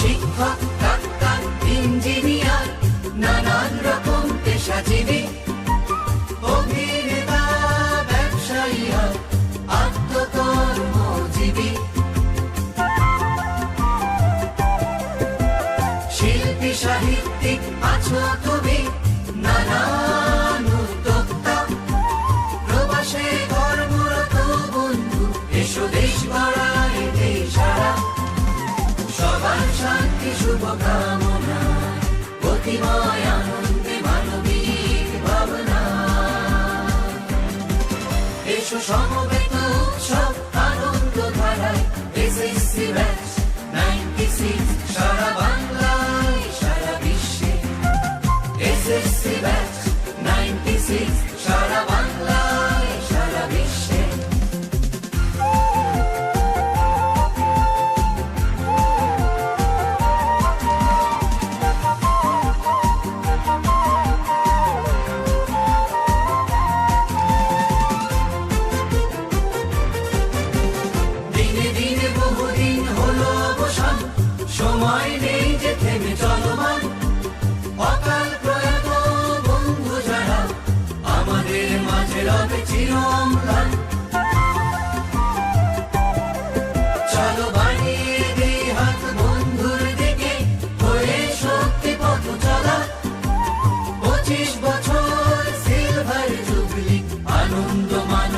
শিক্ষক, doctor, engineer, নানান রকম পেশাজীবী, অভিনেতা, ব্যবসায়ী আর আত্মকর্মজীবী, শিল্পী, সাহিত্যিক আছো তুমি, নানান উদ্যোক্তা, প্রবাসে কর্মরত বন্ধু, এসো দেশ গড়ায় দেশারা, সবার শান্তি শুভকামনা, গতিময় আনন্দে মানবিক ভাবনা, এসো সমবেত উৎসব আনন্দ ধারায়, এসএসসি ব্যাচ 96 সারা বাংলায় সারা বিশ্বে, এসএসসি ব্যাচ 96 সারা বাংলায় সারা বিশ্বে। দিনে দিনে বহুদিন হলো অবসান, সময় নেই যে থেমে চলমান, অকাল প্রয়াত বন্ধু যারা আমাদের মাঝে রবে চির অম্লান,